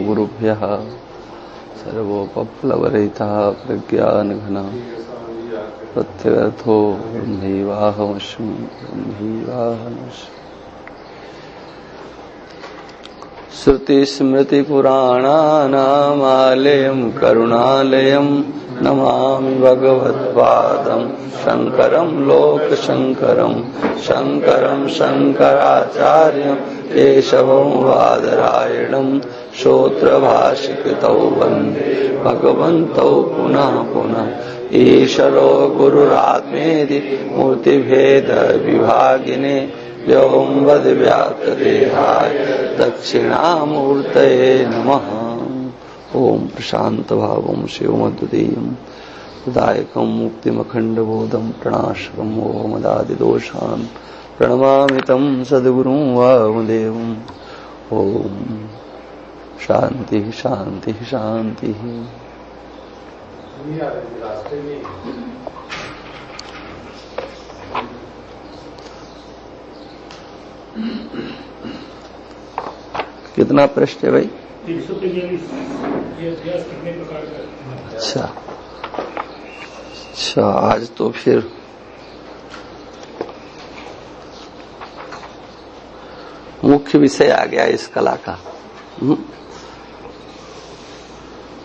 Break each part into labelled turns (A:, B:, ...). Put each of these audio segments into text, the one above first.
A: गुरुभ्यः सर्वोपप्लवरहितः प्रज्ञानघन प्रत्यगर्थो ब्रह्मैवाहमस्मि ब्रह्मैवाहमस्मि। श्रुतिस्मृतिपुराणानामालयं करुणालयं नमामि भगवत्पादं शङ्करं लोकशङ्करं शङ्करं शङ्कराचार्यं केशवं बादरायणं श्रोत्रभाष्यकृतौ वन्दे भगवन्तौ पुनः पुनः। ईश्वरो गुरुरात्मेति मूर्तिभेदविभागिने व्योमवद्व्याप्तदेहाय दक्षिणामूर्तये नमः। ओम प्रशान्तभावं शिवमद्वितीयं दायकं मुक्तिमखण्डबोधं प्रणाशकं मोहमदादिदोषान् प्रणमामि तं सद्गुरुं वामदेवम्। ओम शांति शांति शांति। कितना पृष्ठ है भाई?
B: 343। ये अभ्यास कितने प्रकार का?
A: अच्छा, आज तो फिर मुख्य विषय आ गया इस कला का।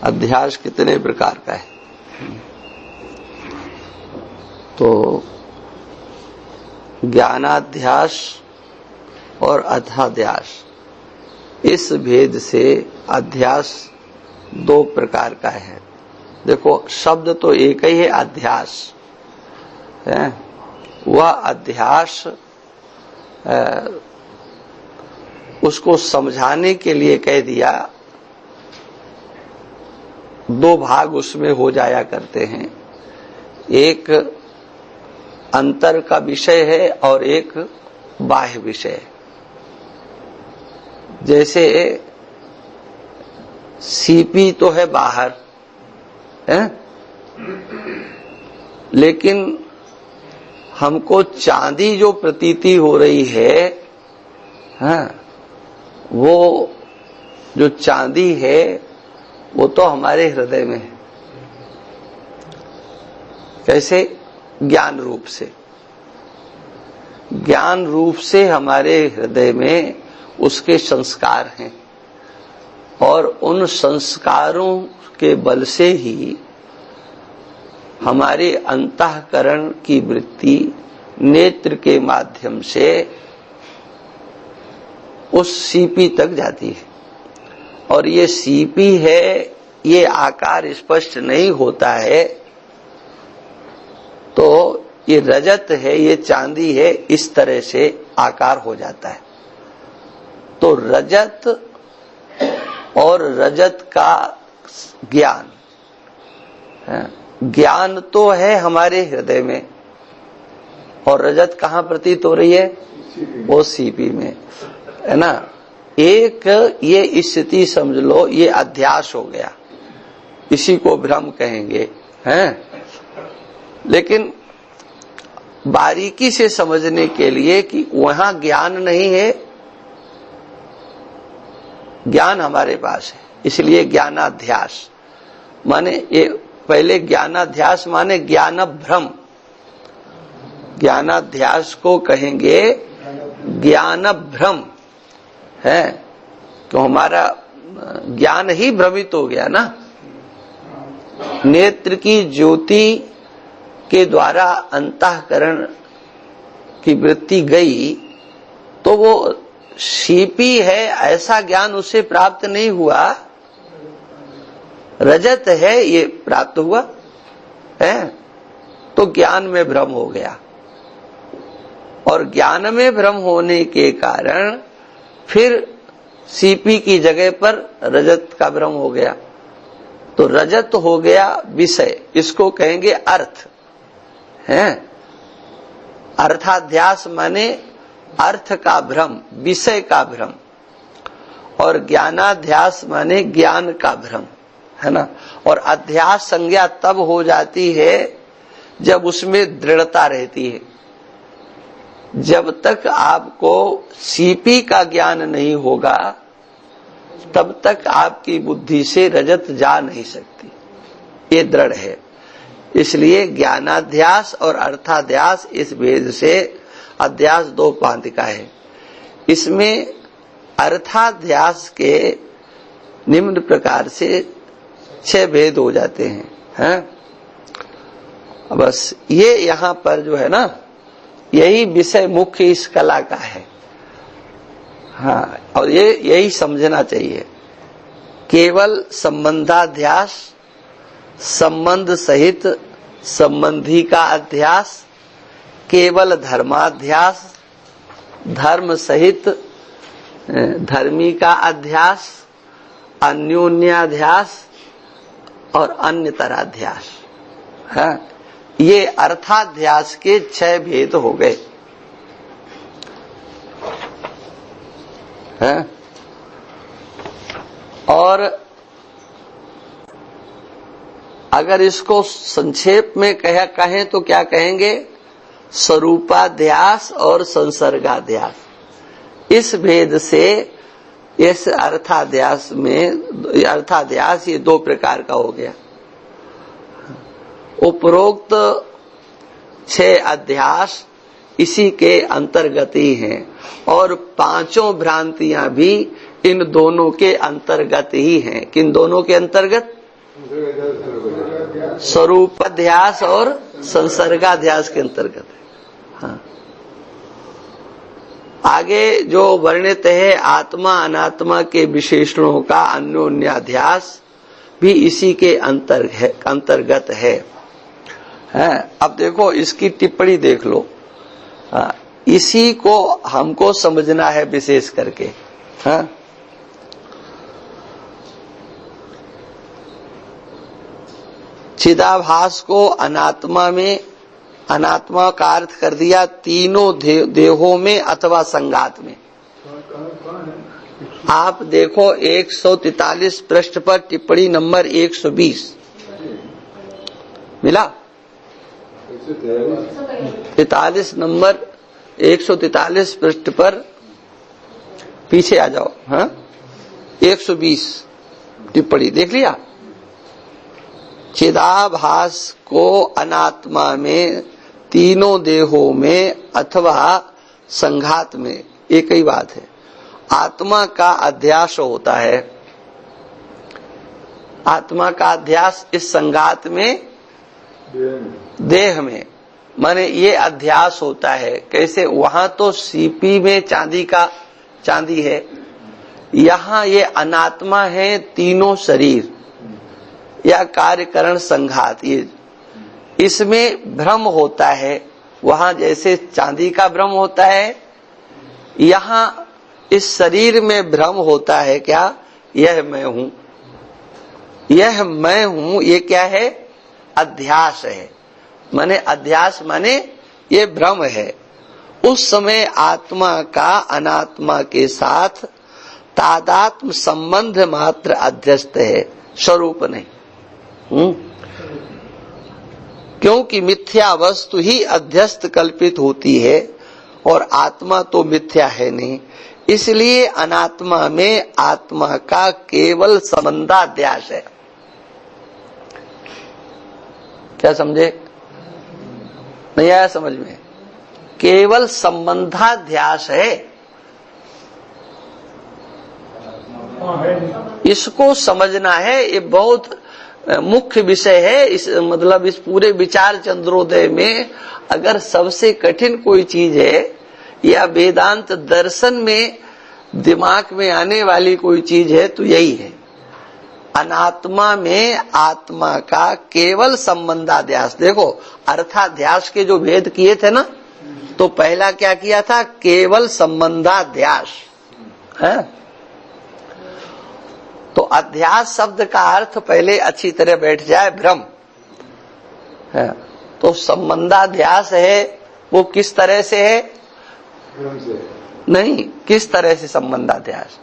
A: अध्यास कितने प्रकार का है? तो ज्ञानाध्यास और अध्यास, इस भेद से अध्यास दो प्रकार का है। देखो, शब्द तो एक ही है, अध्यास है। वह अध्यास उसको समझाने के लिए कह दिया, दो भाग उसमें हो जाया करते हैं। एक अंतर का विषय है और एक बाह्य विषय है। जैसे सीपी तो है बाहर है, लेकिन हमको चांदी जो प्रतीति हो रही है, वो जो चांदी है वो तो हमारे हृदय में है। कैसे? ज्ञान रूप से। ज्ञान रूप से हमारे हृदय में उसके संस्कार हैं और उन संस्कारों के बल से ही हमारे अंतःकरण की वृत्ति नेत्र के माध्यम से उस सीपी तक जाती है। और ये सीपी है, ये आकार स्पष्ट नहीं होता है, तो ये रजत है, ये चांदी है, इस तरह से आकार हो जाता है। तो रजत और रजत का ज्ञान, ज्ञान तो है हमारे हृदय में, और रजत कहाँ प्रतीत हो रही है? वो सीपी में है ना। एक ये स्थिति समझ लो, ये अध्यास हो गया, इसी को भ्रम कहेंगे हैं। लेकिन बारीकी से समझने के लिए कि वहां ज्ञान नहीं है, ज्ञान हमारे पास है, इसलिए ज्ञानाध्यास माने ये पहले ज्ञानाध्यास माने ज्ञान भ्रम। ज्ञानाध्यास को कहेंगे ज्ञान भ्रम है, तो हमारा ज्ञान ही भ्रमित हो गया ना। नेत्र की ज्योति के द्वारा अंतःकरण की वृत्ति गई, तो वो सीपी है ऐसा ज्ञान उसे प्राप्त नहीं हुआ, रजत है ये प्राप्त हुआ है। तो ज्ञान में भ्रम हो गया, और ज्ञान में भ्रम होने के कारण फिर सीपी की जगह पर रजत का भ्रम हो गया। तो रजत हो गया विषय, इसको कहेंगे अर्थ है। अर्थाध्यास माने अर्थ का भ्रम, विषय का भ्रम, और ज्ञानाध्यास माने ज्ञान का भ्रम है ना। और अध्यास संज्ञा तब हो जाती है जब उसमें दृढ़ता रहती है। जब तक आपको सीपी का ज्ञान नहीं होगा तब तक आपकी बुद्धि से रजत जा नहीं सकती, ये दृढ़ है। इसलिए ज्ञानाध्यास और अर्थाध्यास इस भेद से अध्यास दो भांति का है। इसमें अर्थाध्यास के निम्न प्रकार से 6 भेद हो जाते हैं, बस ये यहाँ पर जो है ना, यही विषय मुख्य इस कला का है। हाँ, और ये यही समझना चाहिए। केवल संबंधाध्यास, संबंध सहित संबंधी का अध्यास, केवल धर्माध्यास, धर्म सहित धर्मी का अध्यास, अन्योन्याध्यास और अन्यतराध्यास, है। ये अर्थाध्यास के 6 भेद हो गए, हैं। और अगर इसको संक्षेप में कहें तो क्या कहेंगे? स्वरूपाध्यास और संसर्गाध्यास। इस भेद से इस अर्थाध्यास ये 2 प्रकार का हो गया। उपरोक्त 6 अध्यास इसी के अंतर्गत ही हैं, और 5 भ्रांतियां भी इन दोनों के अंतर्गत ही हैं। किन दोनों के अंतर्गत? स्वरूपाध्यास और संसर्गाध्यास के अंतर्गत है। हाँ। आगे जो वर्णित है आत्मा अनात्मा के विशेषणों का अन्योन्याध्यास भी इसी के अंतर्गत है। अब देखो इसकी टिप्पणी देख लो। इसी को हमको समझना है विशेष करके। चिदाभास को अनात्मा में, अनात्मा का अर्थ कर दिया तीनों देहों में अथवा संघात में। आप देखो 143 पृष्ठ पर टिप्पणी नंबर 120 मिला। 43 नंबर 143 पृष्ठ पर पीछे आ जाओ। 120 टिप्पणी देख लिया। चिदाभास को अनात्मा में, तीनों देहों में अथवा संघात में, एक ही बात है। आत्मा का अध्यास होता है। आत्मा का अध्यास इस संघात में, देह में, माने ये अध्यास होता है। कैसे? वहां तो सीपी में चांदी है, यहाँ ये अनात्मा है तीनों शरीर या कार्यकरण संघात। ये इसमें भ्रम होता है। वहां जैसे चांदी का भ्रम होता है, यहाँ इस शरीर में भ्रम होता है। क्या? यह मैं हूं, यह मैं हूं। ये क्या है? अध्यास है। माने अध्यास माने ये भ्रम है। उस समय आत्मा का अनात्मा के साथ तादात्म संबंध मात्र अध्यस्त है, स्वरूप नहीं। क्योंकि मिथ्या वस्तु ही अध्यस्त कल्पित होती है और आत्मा तो मिथ्या है नहीं। इसलिए अनात्मा में आत्मा का केवल संबंधाध्यास है। क्या समझे? नहीं आया समझ में? केवल संबंधाध्यास है। इसको समझना है। ये बहुत मुख्य विषय है। इस मतलब इस पूरे विचार चंद्रोदय में अगर सबसे कठिन कोई चीज है या वेदांत दर्शन में दिमाग में आने वाली कोई चीज है तो यही है। अनात्मा में आत्मा का केवल संबंधाध्यास। देखो अर्थाध्यास के जो भेद किए थे ना, तो पहला क्या किया था? केवल संबंधाध्यास है। तो अध्यास शब्द का अर्थ पहले अच्छी तरह बैठ जाए, भ्रम है। तो संबंधाध्यास है वो किस तरह से है? भ्रम से नहीं, किस तरह से संबंधाध्यास?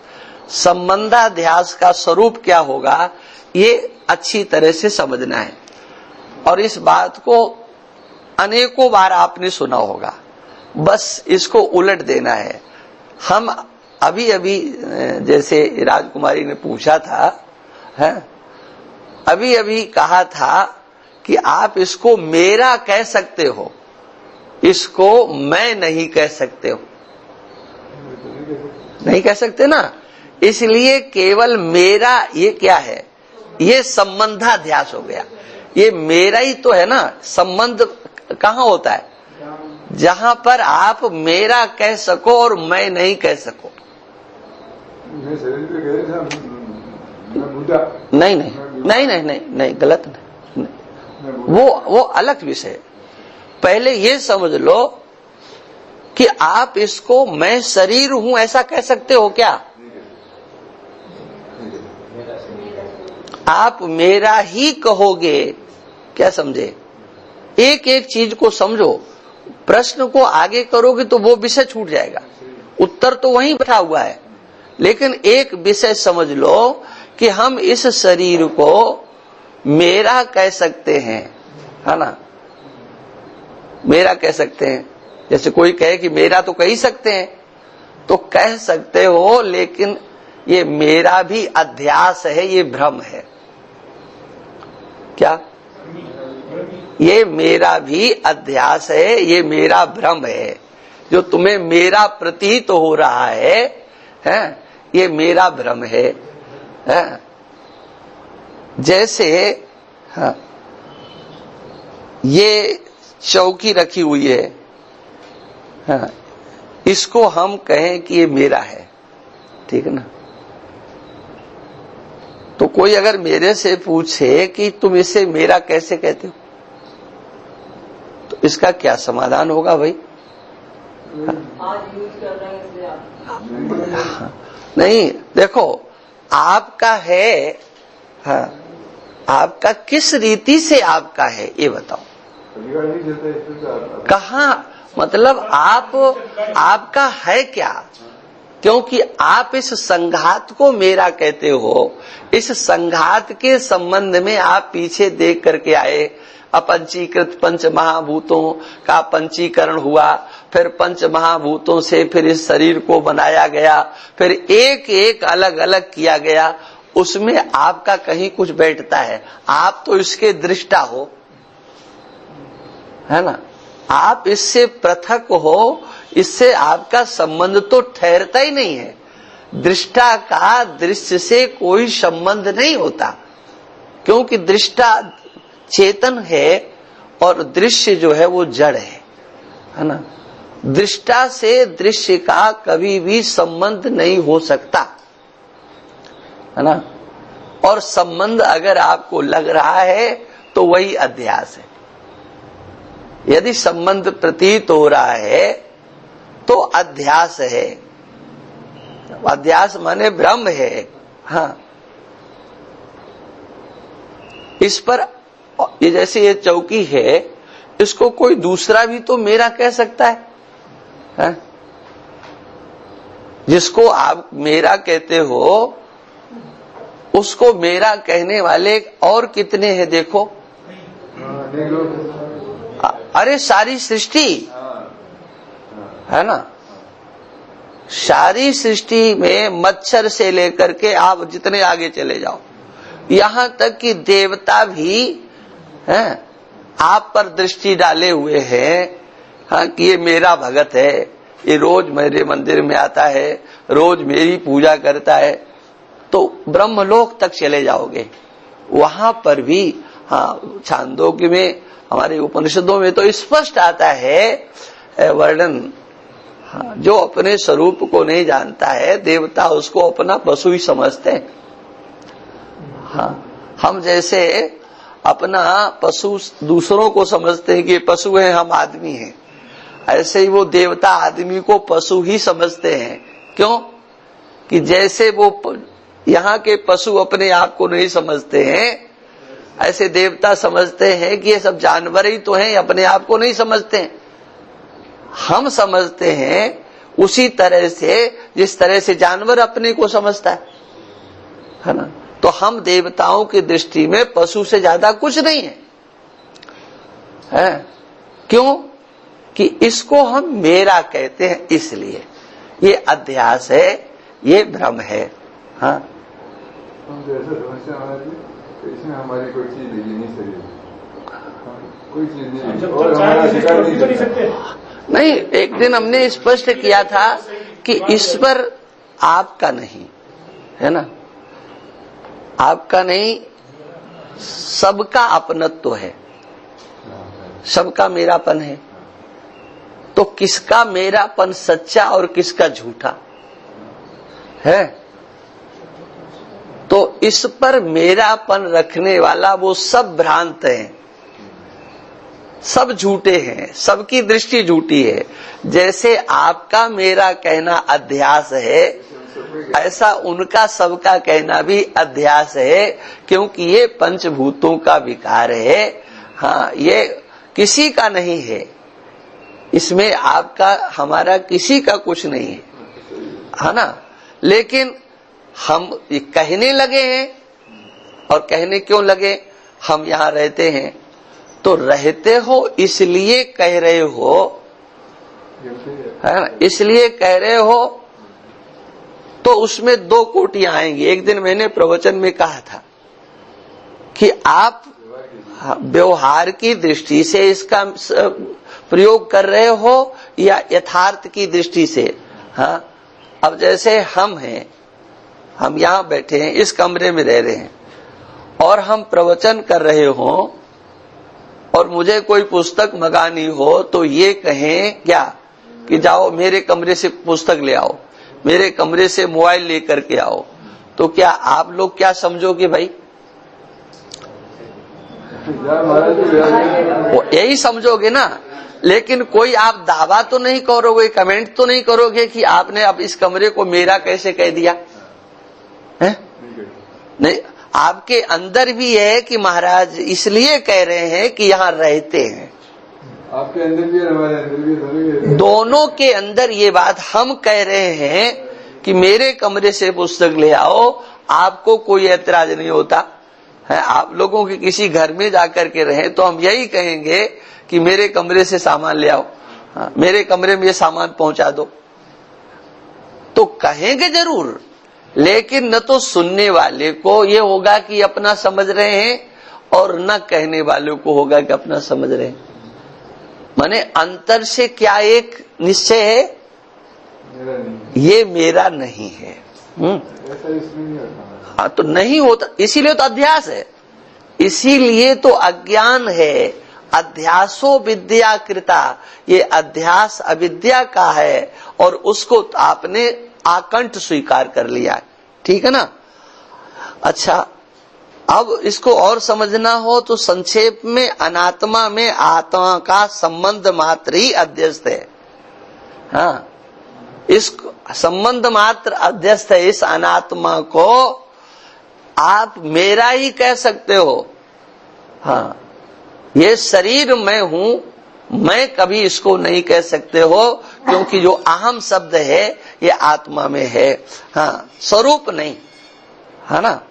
A: संबंधाध्यास का स्वरूप क्या होगा, ये अच्छी तरह से समझना है। और इस बात को अनेकों बार आपने सुना होगा, बस इसको उलट देना है। हम अभी अभी जैसे राजकुमारी ने पूछा था, है अभी अभी कहा था कि आप इसको मेरा कह सकते हो, इसको मैं नहीं कह सकते हो, नहीं कह सकते ना। इसलिए केवल मेरा, ये क्या है, ये संबंधाध्यास हो गया। ये मेरा ही तो है ना। संबंध कहाँ होता है? जहां पर आप मेरा कह सको और मैं नहीं कह सको। नहीं नहीं नहीं नहीं नहीं नहीं, गलत नहीं, वो अलग विषय। पहले ये समझ लो कि आप इसको मैं शरीर हूं ऐसा कह सकते हो क्या? आप मेरा ही कहोगे, क्या समझे? एक एक चीज को समझो। प्रश्न को आगे करोगे तो वो विषय छूट जाएगा, उत्तर तो वहीं बैठा हुआ है। लेकिन एक विषय समझ लो कि हम इस शरीर को मेरा कह सकते हैं, है ना, मेरा कह सकते हैं। जैसे कोई कहे कि मेरा, तो कह ही सकते हैं, तो कह सकते हो, लेकिन ये मेरा भी अध्यास है, ये भ्रम है। क्या? ये मेरा भी अध्यास है, ये मेरा भ्रम है। जो तुम्हें मेरा प्रतीत तो हो रहा है, ये मेरा भ्रम है। जैसे ये चौकी रखी हुई है, इसको हम कहें कि ये मेरा है, ठीक है ना। तो कोई अगर मेरे से पूछे कि तुम इसे मेरा कैसे कहते हो, तो इसका क्या समाधान होगा भाई?
C: आज यूज कर रहे हैं इसलिए आप
A: नहीं, देखो आपका है, आपका किस रीति से आपका है ये बताओ। कहाँ, मतलब आपका है क्या? क्योंकि आप इस संघात को मेरा कहते हो, इस संघात के संबंध में आप पीछे देख करके आए। अपंचीकृत पंच महाभूतों का पंचीकरण हुआ, फिर पंच महाभूतों से फिर इस शरीर को बनाया गया, फिर एक एक अलग अलग किया गया। उसमें आपका कहीं कुछ बैठता है? आप तो इसके दृष्टा हो, है ना। आप इससे पृथक हो, इससे आपका संबंध तो ठहरता ही नहीं है। दृष्टा का दृश्य से कोई संबंध नहीं होता, क्योंकि दृष्टा चेतन है और दृश्य जो है वो जड़ है ना। दृष्टा से दृश्य का कभी भी संबंध नहीं हो सकता, है ना। और संबंध अगर आपको लग रहा है तो वही अध्यास है। यदि संबंध प्रतीत हो रहा है तो अध्यास है। अध्यास माने भ्रम है। हाँ, इस पर ये जैसे ये चौकी है, इसको कोई दूसरा भी तो मेरा कह सकता है? जिसको आप मेरा कहते हो उसको मेरा कहने वाले और कितने हैं देखो। अरे सारी सृष्टि, है ना। सारी सृष्टि में मच्छर से लेकर के आप जितने आगे चले जाओ, यहां तक कि देवता भी हैं, आप पर दृष्टि डाले हुए हैं। हाँ, कि ये मेरा भगत है, ये रोज मेरे मंदिर में आता है, रोज मेरी पूजा करता है। तो ब्रह्मलोक तक चले जाओगे, वहां पर भी हाँ, छांदोग्य में, हमारे उपनिषदों में तो स्पष्ट आता है वर्णन। हाँ, जो अपने स्वरूप को नहीं जानता है, देवता उसको अपना पशु ही समझते हैं। हाँ, हम जैसे अपना पशु दूसरों को समझते हैं कि ये पशु है, हम आदमी हैं, ऐसे ही वो देवता आदमी को पशु ही समझते हैं। क्यों? कि जैसे वो यहाँ के पशु अपने आप को नहीं समझते हैं, ऐसे देवता समझते हैं कि ये सब जानवर ही तो हैं, अपने आप को नहीं समझते हैं। हम समझते हैं उसी तरह से जिस तरह से जानवर अपने को समझता है ना। तो हम देवताओं की दृष्टि में पशु से ज्यादा कुछ नहीं है। क्यों? कि इसको हम मेरा कहते हैं, इसलिए ये अध्यास है। ये भ्रम है। हाँ,
D: हम जैसा समस्या हमारी, तो इसमें हमारी कोई चीज लगी नहीं, शरीर कोई चीज नहीं,
B: जब
D: और
B: तक
D: हमारा
B: चाहे
D: शिकार
B: नहीं
D: नहीं
B: सकते।
A: नहीं, एक दिन हमने स्पष्ट किया था कि ईश्वर आपका नहीं है ना, आपका नहीं, सबका अपनत्व है, सबका मेरापन है। तो किसका मेरापन सच्चा और किसका झूठा है? तो इस पर मेरापन रखने वाला वो सब भ्रांत है, सब झूठे हैं, सबकी दृष्टि झूठी है। जैसे आपका मेरा कहना अध्यास है, ऐसा उनका सबका कहना भी अध्यास है, क्योंकि ये पंचभूतों का विकार है। हाँ, ये किसी का नहीं है, इसमें आपका हमारा किसी का कुछ नहीं है ना। लेकिन हम ये कहने लगे हैं, और कहने क्यों लगे? हम यहाँ रहते हैं, तो रहते हो इसलिए कह रहे हो, है ना, इसलिए कह रहे हो। तो उसमें दो कोटियां आएंगी। एक दिन मैंने प्रवचन में कहा था कि आप व्यवहार की दृष्टि से इसका प्रयोग कर रहे हो या यथार्थ की दृष्टि से। हाँ, अब जैसे हम हैं, हम यहाँ बैठे हैं, इस कमरे में रह रहे हैं, और हम प्रवचन कर रहे हो, और मुझे कोई पुस्तक मंगानी हो तो ये कहें क्या कि जाओ मेरे कमरे से पुस्तक ले आओ, मेरे कमरे से मोबाइल लेकर के आओ, तो क्या आप लोग क्या समझोगे भाई? वो यही समझोगे ना। लेकिन कोई आप दावा तो नहीं करोगे, कमेंट तो नहीं करोगे कि आपने अब इस कमरे को मेरा कैसे कह दिया है? नहीं, आपके अंदर भी है कि महाराज इसलिए कह रहे हैं कि यहाँ रहते हैं।
D: आपके अंदर भी और हमारे अंदर भी,
A: दोनों के अंदर ये बात हम कह रहे हैं कि मेरे कमरे से पुस्तक ले आओ, आपको कोई ऐतराज नहीं होता है। आप लोगों के किसी घर में जाकर के रहे तो हम यही कहेंगे कि मेरे कमरे से सामान ले आओ, हाँ, मेरे कमरे में ये सामान पहुंचा दो, तो कहेंगे जरूर। लेकिन न तो सुनने वाले को ये होगा कि अपना समझ रहे हैं, और न कहने वालों को होगा कि अपना समझ रहे हैं। माने अंतर से क्या एक निश्चय है,
D: मेरा नहीं,
A: ये मेरा नहीं है।
D: ऐसा इसमें नहीं होता।
A: हाँ, तो नहीं होता, इसीलिए तो अध्यास है, इसीलिए तो अज्ञान है। अध्यासो विद्या कृता, ये अध्यास अविद्या का है, और उसको आपने आकंठ स्वीकार कर लिया है। ठीक है ना। अच्छा, अब इसको और समझना हो तो संक्षेप में अनात्मा में आत्मा का संबंध मात्र ही अध्यस्त है। हाँ, इस संबंध मात्र अध्यस्त है। इस अनात्मा को आप मेरा ही कह सकते हो। हाँ, ये शरीर मैं हूं, मैं कभी इसको नहीं कह सकते हो, क्योंकि जो अहम शब्द है ये आत्मा में है। हाँ, स्वरूप नहीं, है ना।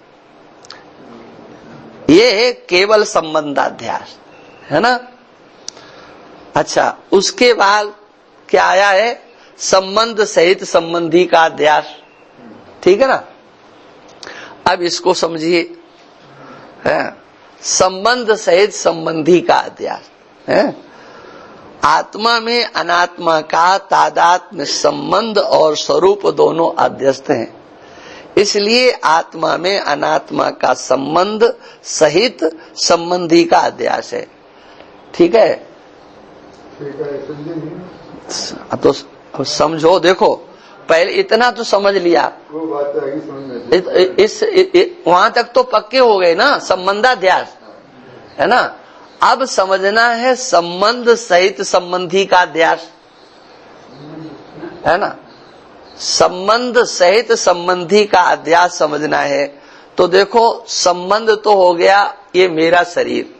A: ये है केवल संबंधाध्यास, है ना। अच्छा, उसके बाद क्या आया है? संबंध सहित संबंधी का अध्यास। ठीक है ना। अब इसको समझिए, संबंध सहित संबंधी का अध्यास है। आत्मा में अनात्मा का तादात्म्य संबंध और स्वरूप दोनों अध्यस्त हैं, इसलिए आत्मा में अनात्मा का संबंध सहित संबंधी का अध्यास है। ठीक है। तो समझो, देखो पहले इतना तो समझ लिया,
D: वो बात तो आगे समझ में
A: वहां तक तो पक्के हो गए ना, संबंधाध्यास, है ना। अब समझना है संबंध सहित संबंधी का अध्यास, है ना। संबंध सहित संबंधी का अध्यास समझना है। तो देखो, संबंध तो हो गया ये मेरा शरीर,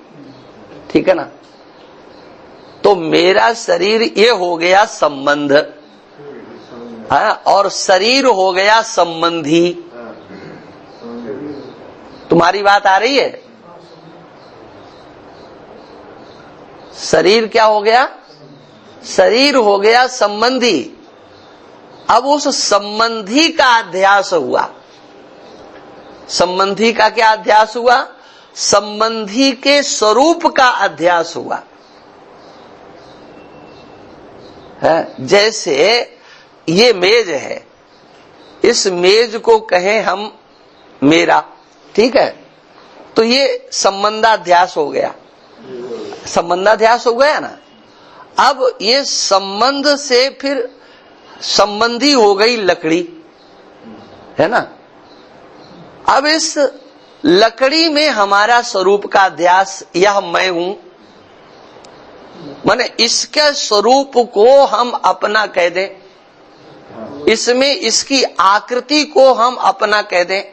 A: ठीक है ना। तो मेरा शरीर ये हो गया संबंध, है, और शरीर हो गया संबंधी। तुम्हारी बात आ रही है? शरीर क्या हो गया? शरीर हो गया संबंधी, अब उस संबंधी का अध्यास हुआ। संबंधी का क्या अध्यास हुआ? संबंधी के स्वरूप का अध्यास हुआ है। जैसे ये मेज है, इस मेज को कहें हम मेरा, ठीक है, तो ये संबंधाध्यास हो गया, संबंधाध्यास हो गया ना। अब ये संबंध से फिर संबंधी हो गई लकड़ी, है ना। अब इस लकड़ी में हमारा स्वरूप का अध्यास, यह मैं हूं, माने इसके स्वरूप को हम अपना कह दें, इसमें इसकी आकृति को हम अपना कह दें।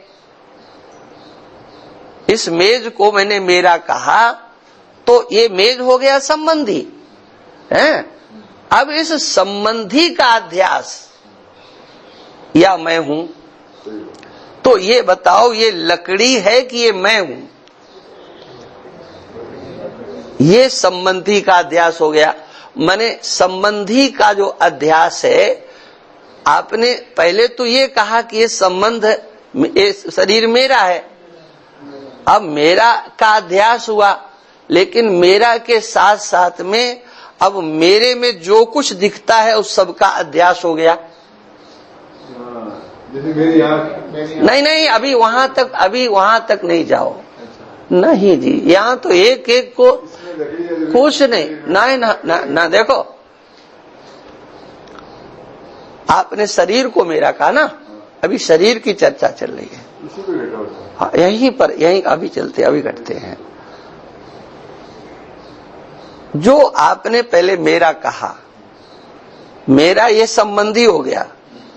A: इस मेज को मैंने मेरा कहा तो ये मेज हो गया संबंधी है। अब इस संबंधी का अध्यास या मैं हूं, तो ये बताओ ये लकड़ी है कि ये मैं हूं? ये संबंधी का अध्यास हो गया। माने संबंधी का जो अध्यास है, आपने पहले तो ये कहा कि ये संबंध, ये शरीर मेरा है। अब मेरा का अध्यास हुआ, लेकिन मेरा के साथ साथ में अब मेरे में जो कुछ दिखता है उस सब का अध्यास हो गया।
D: जैसे मेरी आँख,
A: नहीं, अभी वहां तक नहीं जाओ। नहीं जी, यहाँ तो एक एक को कुछ नहीं ना। देखो, आपने शरीर को मेरा कहा ना, अभी शरीर की चर्चा चल रही है।
D: इसी को घटा होता है।
A: हाँ, यहीं अभी चलते, अभी घटते हैं। जो आपने पहले मेरा कहा, मेरा ये संबंधी हो गया।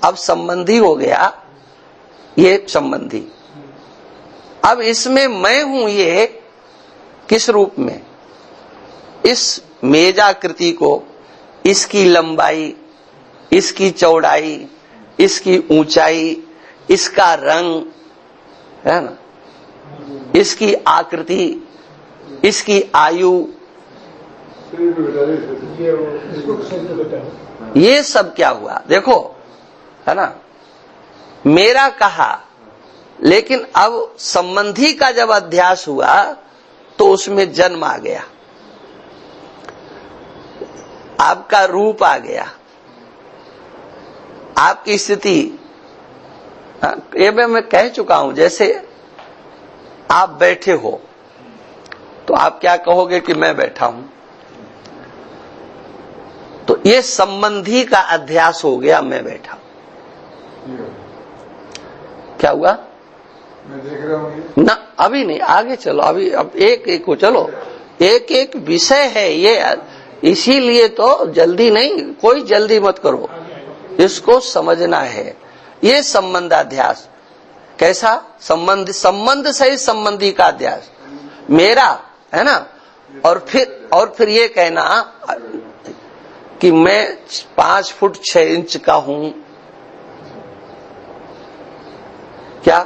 A: अब संबंधी हो गया ये संबंधी। अब इसमें मैं हूं, ये किस रूप में? इस मेजाकृति को, इसकी लंबाई, इसकी चौड़ाई, इसकी ऊंचाई, इसका रंग, है ना, इसकी आकृति, इसकी आयु, ये सब क्या हुआ? देखो, है ना, मेरा कहा, लेकिन अब संबंधी का जब अध्यास हुआ तो उसमें जन्म आ गया, आपका रूप आ गया, आपकी स्थिति। ये मैं कह चुका हूं। जैसे आप बैठे हो तो आप क्या कहोगे कि मैं बैठा हूं, तो ये संबंधी का अध्यास हो गया, मैं बैठा हूं। क्या हुआ?
D: मैं देख रहा हूँ
A: ना, अभी नहीं, आगे चलो। अभी अब एक एक को चलो, एक एक विषय है ये, इसीलिए तो जल्दी नहीं, कोई जल्दी मत करो, इसको समझना है। ये संबंधाध्यास कैसा? संबंध सहित संबंधी का अध्यास मेरा, है ना। और फिर ये कहना कि मैं 5 फुट 6 इंच का हूं। क्या?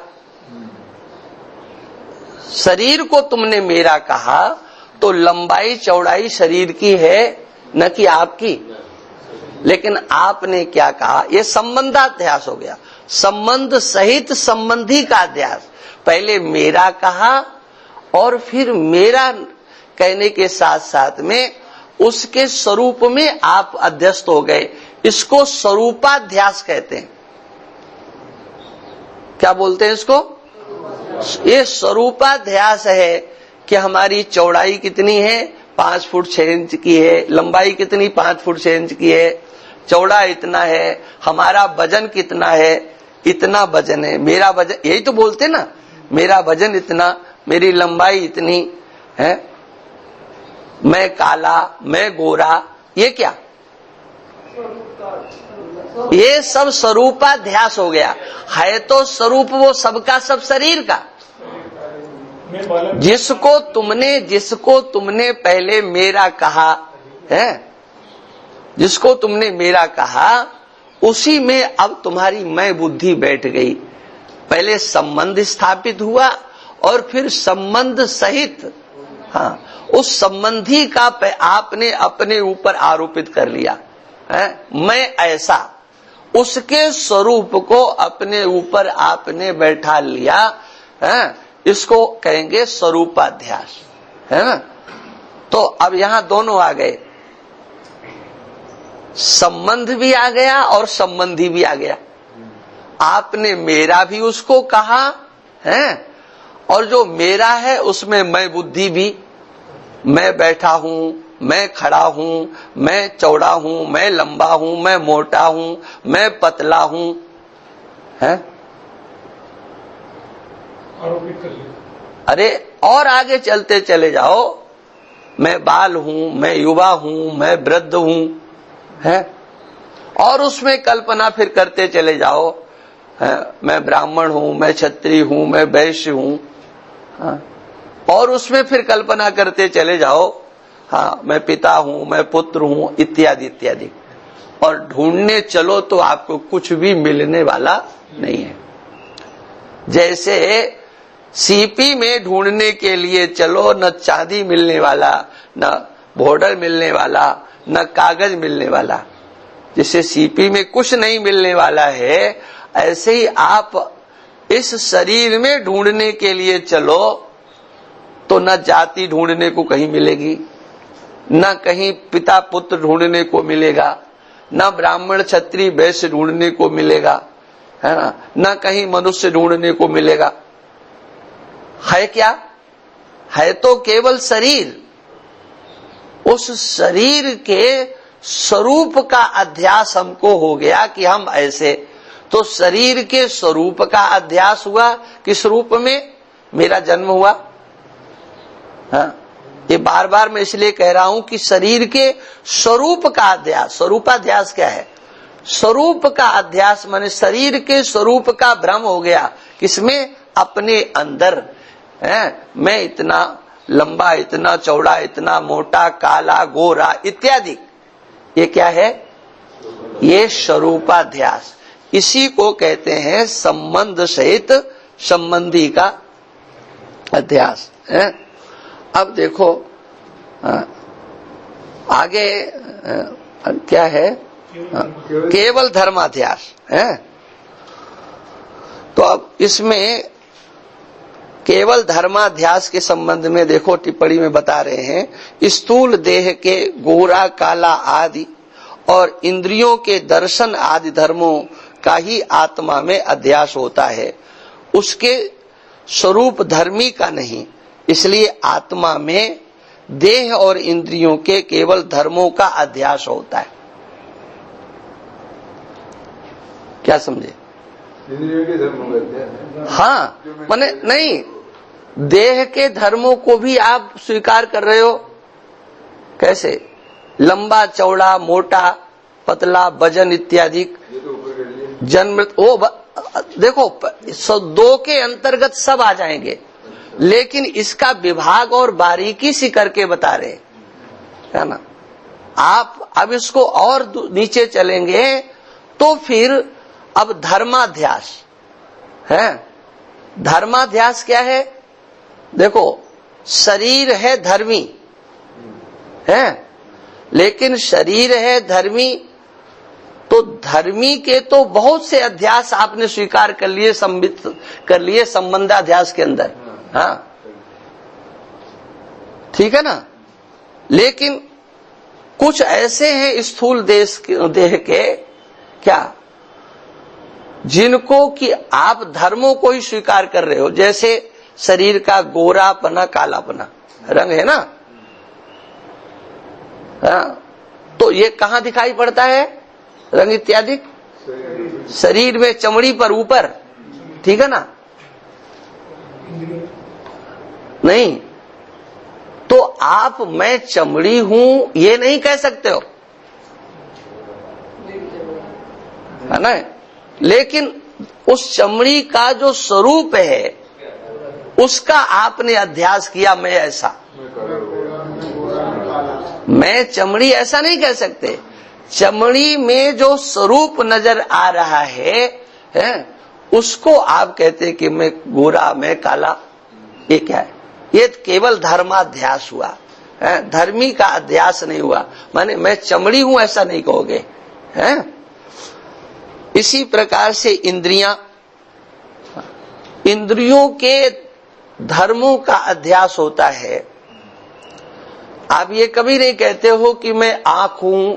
A: शरीर को तुमने मेरा कहा तो लंबाई चौड़ाई शरीर की है, न कि आपकी। लेकिन आपने क्या कहा? ये संबंधाध्यास हो गया, संबंध सहित संबंधी का अध्यास। पहले मेरा कहा और फिर मेरा कहने के साथ साथ में उसके स्वरूप में आप अध्यस्त हो गए। इसको स्वरूपाध्यास कहते हैं। क्या बोलते हैं इसको? ये स्वरूपाध्यास है कि हमारी चौड़ाई कितनी है? 5 फुट 6 इंच की है। लंबाई कितनी? 5 फुट 6 इंच की है। चौड़ा इतना है। हमारा वजन कितना है? इतना वजन है। मेरा वजन, यही तो बोलते ना, मेरा वजन इतना, मेरी लंबाई इतनी है, मैं काला, मैं गोरा। ये क्या? ये सब स्वरूपाध्यास हो गया है। तो स्वरूप वो सबका सब शरीर का, जिसको तुमने पहले मेरा कहा है, जिसको तुमने मेरा कहा, उसी में अब तुम्हारी मैं बुद्धि बैठ गई। पहले संबंध स्थापित हुआ और फिर संबंध सहित, हाँ, उस संबंधी का आपने अपने ऊपर आरोपित कर लिया है, मैं ऐसा। उसके स्वरूप को अपने ऊपर आपने बैठा लिया है, इसको कहेंगे स्वरूपाध्यास, है ना। तो अब यहां दोनों आ गए, संबंध भी आ गया और संबंधी भी आ गया। आपने मेरा भी उसको कहा है, और जो मेरा है उसमें मैं बुद्धि भी, मैं बैठा हूं, मैं खड़ा हूं, मैं चौड़ा हूं, मैं लंबा हूं, मैं मोटा हूं, मैं पतला हूं, है।
B: आरोपित कर लिया।
A: अरे और आगे चलते चले जाओ, मैं बाल हूं, मैं युवा हूं, मैं वृद्ध हूं, है। और उसमें कल्पना फिर करते चले जाओ, है? मैं ब्राह्मण हूं, मैं क्षत्रिय हूं, मैं वैश्य हूं, हाँ। और उसमें फिर कल्पना करते चले जाओ, हाँ, मैं पिता हूं, मैं पुत्र हूं, इत्यादि इत्यादि। और ढूंढने चलो तो आपको कुछ भी मिलने वाला नहीं है। जैसे सीपी में ढूंढने के लिए चलो, न चांदी मिलने वाला, न बॉर्डर मिलने वाला, न कागज मिलने वाला। जैसे सीपी में कुछ नहीं मिलने वाला है, ऐसे ही आप इस शरीर में ढूंढने के लिए चलो तो न जाति ढूंढने को कहीं मिलेगी, न कहीं पिता पुत्र ढूंढने को मिलेगा, न ब्राह्मण क्षत्रिय वैश्य ढूंढने को मिलेगा, है ना, न कहीं मनुष्य ढूंढने को मिलेगा। है क्या? है तो केवल शरीर। उस शरीर के स्वरूप का अध्यास हमको हो गया कि हम ऐसे, तो शरीर के स्वरूप का अध्यास हुआ। किस रूप में? मेरा जन्म हुआ। हाँ, ये बार बार मैं इसलिए कह रहा हूं कि शरीर के स्वरूप का अध्यास। स्वरूपाध्यास क्या है? स्वरूप का अध्यास माने शरीर के स्वरूप का भ्रम हो गया। किसमें? अपने अंदर है। मैं इतना लंबा, इतना चौड़ा, इतना मोटा, काला, गोरा इत्यादि। ये क्या है? ये स्वरूपाध्यास। इसी को कहते हैं संबंध सहित संबंधी का अध्यास है। अब देखो आगे क्या है? केवल धर्माध्यास है। तो अब इसमें केवल धर्माध्यास के संबंध में देखो टिप्पणी में बता रहे हैं, स्थूल देह के गोरा काला आदि और इंद्रियों के दर्शन आदि धर्मों का ही आत्मा में अध्यास होता है, उसके स्वरूप धर्मी का नहीं। इसलिए आत्मा में देह और इंद्रियों के केवल धर्मों का अध्यास होता है। क्या समझे?
D: इंद्रियों के धर्मों का अध्यास।
A: हाँ, माने नहीं, देह के धर्मों को भी आप स्वीकार कर रहे हो। कैसे? लंबा चौड़ा, मोटा पतला, वजन इत्यादि, जन्म, वो देखो दो के अंतर्गत सब आ जाएंगे, लेकिन इसका विभाग और बारीकी से करके बता रहे है ना। आप अब इसको और नीचे चलेंगे तो फिर अब धर्माध्यास है। धर्माध्यास क्या है? देखो, शरीर है धर्मी है, लेकिन शरीर है धर्मी, तो धर्मी के तो बहुत से अध्यास आपने स्वीकार कर लिए, संबित कर लिए संबंधाध्यास के अंदर। हाँ, ठीक है ना। लेकिन कुछ ऐसे हैं स्थूल देह के क्या, जिनको कि आप धर्मों को ही स्वीकार कर रहे हो। जैसे शरीर का गोरापना, कालापना, रंग है ना। हाँ, तो ये कहाँ दिखाई पड़ता है? रंग इत्यादि शरीर में, चमड़ी पर ऊपर, ठीक है ना। नहीं तो आप मैं चमड़ी हूं ये नहीं कह सकते हो, है ना। लेकिन उस चमड़ी का जो स्वरूप है उसका आपने अध्यास किया। मैं ऐसा, मैं चमड़ी ऐसा नहीं कह सकते। चमड़ी में जो स्वरूप नजर आ रहा है उसको आप कहते हैं कि मैं गोरा, मैं काला। ये क्या है? ये केवल धर्माध्यास हुआ है, धर्मी का अध्यास नहीं हुआ। माने मैं चमड़ी हूं ऐसा नहीं कहोगे, हैं? इसी प्रकार से इंद्रियों के धर्मों का अध्यास होता है। आप ये कभी नहीं कहते हो कि मैं आंख हूं,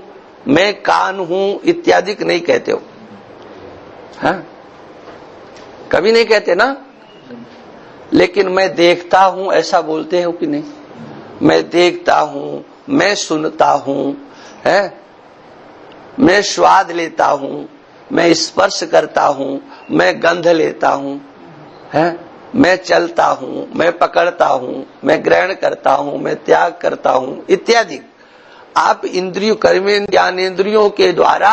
A: मैं कान हूं इत्यादि नहीं कहते हो, हाँ? कभी नहीं कहते ना। लेकिन मैं देखता हूं ऐसा बोलते हो कि नहीं? मैं देखता हूं, मैं सुनता हूं, है, मैं स्वाद लेता हूं, मैं स्पर्श करता हूं, मैं गंध लेता हूं, है, मैं चलता हूं, मैं पकड़ता हूं, मैं ग्रहण करता हूं, मैं त्याग करता हूं इत्यादि। आप इंद्रियों, कर्मेंद्रिय, ज्ञानेंद्रियों के द्वारा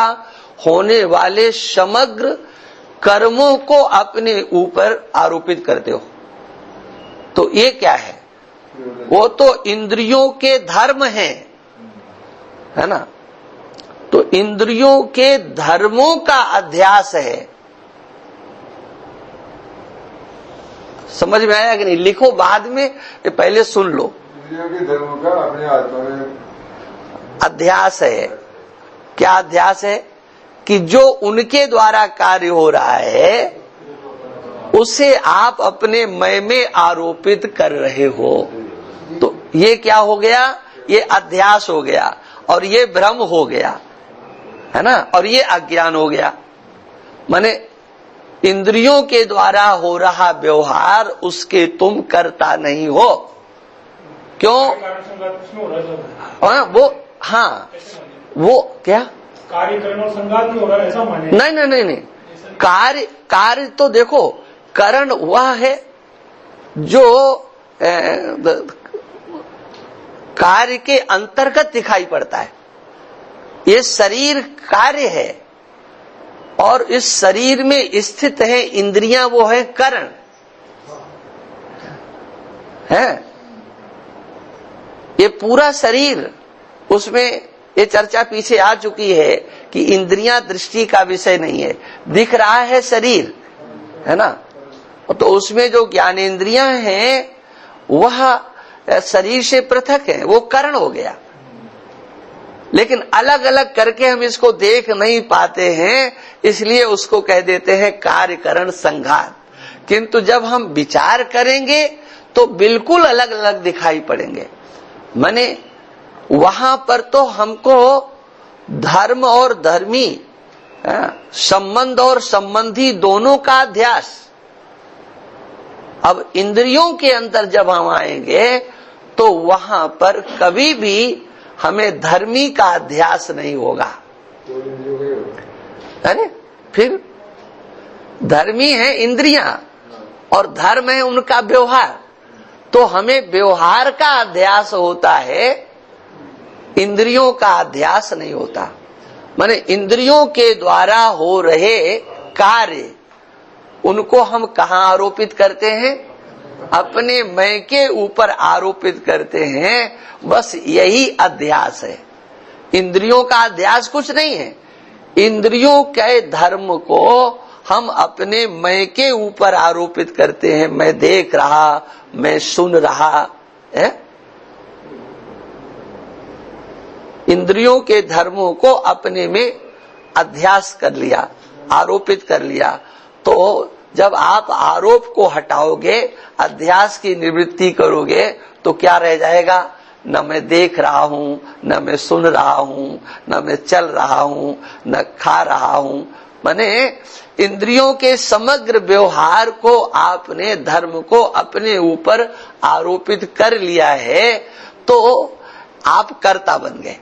A: होने वाले समग्र कर्मों को अपने ऊपर आरोपित करते हो। तो ये क्या है? वो तो इंद्रियों के धर्म हैं, है ना। तो इंद्रियों के धर्मों का अध्यास है। समझ में आया कि नहीं? लिखो बाद में, ये पहले सुन लो।
D: इंद्रियों के धर्मों का अपने आत्मा में
A: अध्यास है। क्या अध्यास है? कि जो उनके द्वारा कार्य हो रहा है उसे आप अपने मैं में आरोपित कर रहे हो। तो ये क्या हो गया? ये अध्यास हो गया और ये भ्रम हो गया, है ना, और ये अज्ञान हो गया। माने इंद्रियों के द्वारा हो रहा व्यवहार उसके तुम करता नहीं हो। क्यों? वो, हाँ, वो क्या
B: कार्य करण और संघात में हो रहा है ऐसा माने?
A: नहीं। कार्य तो देखो, करण वह है जो कार्य के अंतर्गत दिखाई पड़ता है। ये शरीर कार्य है और इस शरीर में स्थित है इंद्रियां, वो है करण, है। ये पूरा शरीर, उसमें ये चर्चा पीछे आ चुकी है कि इंद्रियां दृष्टि का विषय नहीं है, दिख रहा है शरीर, है ना। तो उसमें जो ज्ञानेंद्रियां हैं वह शरीर से पृथक है, वो करण हो गया। लेकिन अलग अलग करके हम इसको देख नहीं पाते हैं, इसलिए उसको कह देते हैं कार्य करण संघात। किंतु जब हम विचार करेंगे तो बिल्कुल अलग अलग दिखाई पड़ेंगे। माने वहां पर तो हमको धर्म और धर्मी, संबंध और संबंधी दोनों का अध्यास। अब इंद्रियों के अंदर जब हम आएंगे तो वहां पर कभी भी हमें धर्मी का अध्यास नहीं होगा। अरे फिर धर्मी है इंद्रियां और धर्म है उनका व्यवहार। तो हमें व्यवहार का अध्यास होता है, इंद्रियों का अध्यास नहीं होता। माने इंद्रियों के द्वारा हो रहे कार्य, उनको हम कहाँ आरोपित करते हैं? अपने मैं के ऊपर आरोपित करते हैं। बस यही अध्यास है। इंद्रियों का अध्यास कुछ नहीं है। इंद्रियों के धर्म को हम अपने मैं के ऊपर आरोपित करते हैं। मैं देख रहा, मैं सुन रहा है। इंद्रियों के धर्मों को अपने में अध्यास कर लिया, आरोपित कर लिया। तो जब आप आरोप को हटाओगे, अध्यास की निवृत्ति करोगे, तो क्या रह जाएगा? न मैं देख रहा हूं, न मैं सुन रहा हूं, न मैं चल रहा हूं, न खा रहा हूं। माने इंद्रियों के समग्र व्यवहार को आपने, धर्म को अपने ऊपर आरोपित कर लिया है, तो आप कर्ता बन गए।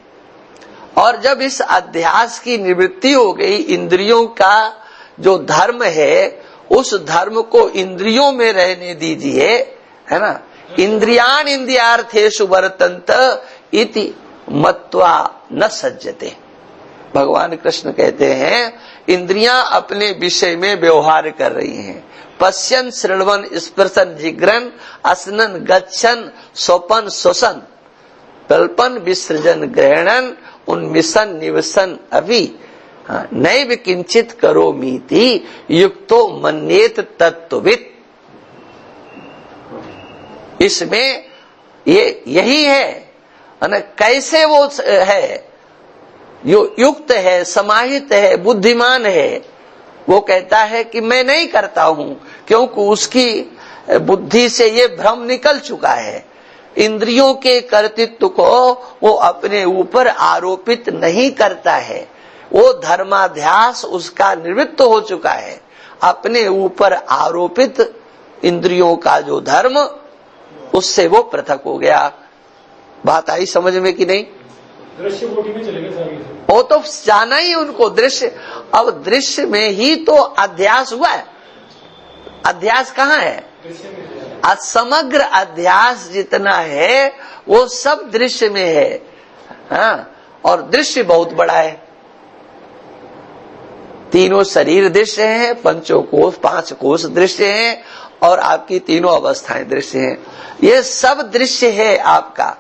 A: और जब इस अध्यास की निवृत्ति हो गई, इंद्रियों का जो धर्म है उस धर्म को इंद्रियों में रहने दीजिए, है ना। इंद्रियान इंद्रियार्थेषु वर्तन्त इति मत्वा न सज्जते। भगवान कृष्ण कहते हैं इंद्रियां अपने विषय में व्यवहार कर रही हैं। पश्यन, श्रवण, स्पर्शन, जिग्रन, असनन, गच्छन, स्वपन, श्वसन, कल्पन, विसर्जन, ग्रहणन, उन्मिशन, निवसन अभी नैव किंचित करोमीति युक्तो मन्येत तत्त्ववित्। इसमें ये यही है। कैसे वो है? यो युक्त है, समाहित है, बुद्धिमान है, वो कहता है कि मैं नहीं करता हूं, क्योंकि उसकी बुद्धि से ये भ्रम निकल चुका है। इंद्रियों के कर्तृत्व को वो अपने ऊपर आरोपित नहीं करता है, वो धर्माध्यास उसका निवृत्त हो चुका है। अपने ऊपर आरोपित इंद्रियों का जो धर्म, उससे वो पृथक हो गया। बात आई समझ में कि नहीं?
B: दृश्य कोटि में चले गए सारे।
A: वो तो जाना ही उनको दृश्य। अब दृश्य में ही तो अध्यास हुआ है। अध्यास कहाँ है?
B: दृश्य में
A: समग्र अध्यास जितना है वो सब दृश्य में है। हाँ, और दृश्य बहुत बड़ा है। तीनों शरीर दृश्य हैं, पंचोकोश 5 कोश दृश्य हैं, और आपकी तीनों अवस्थाएं दृश्य हैं। ये सब दृश्य है आपका।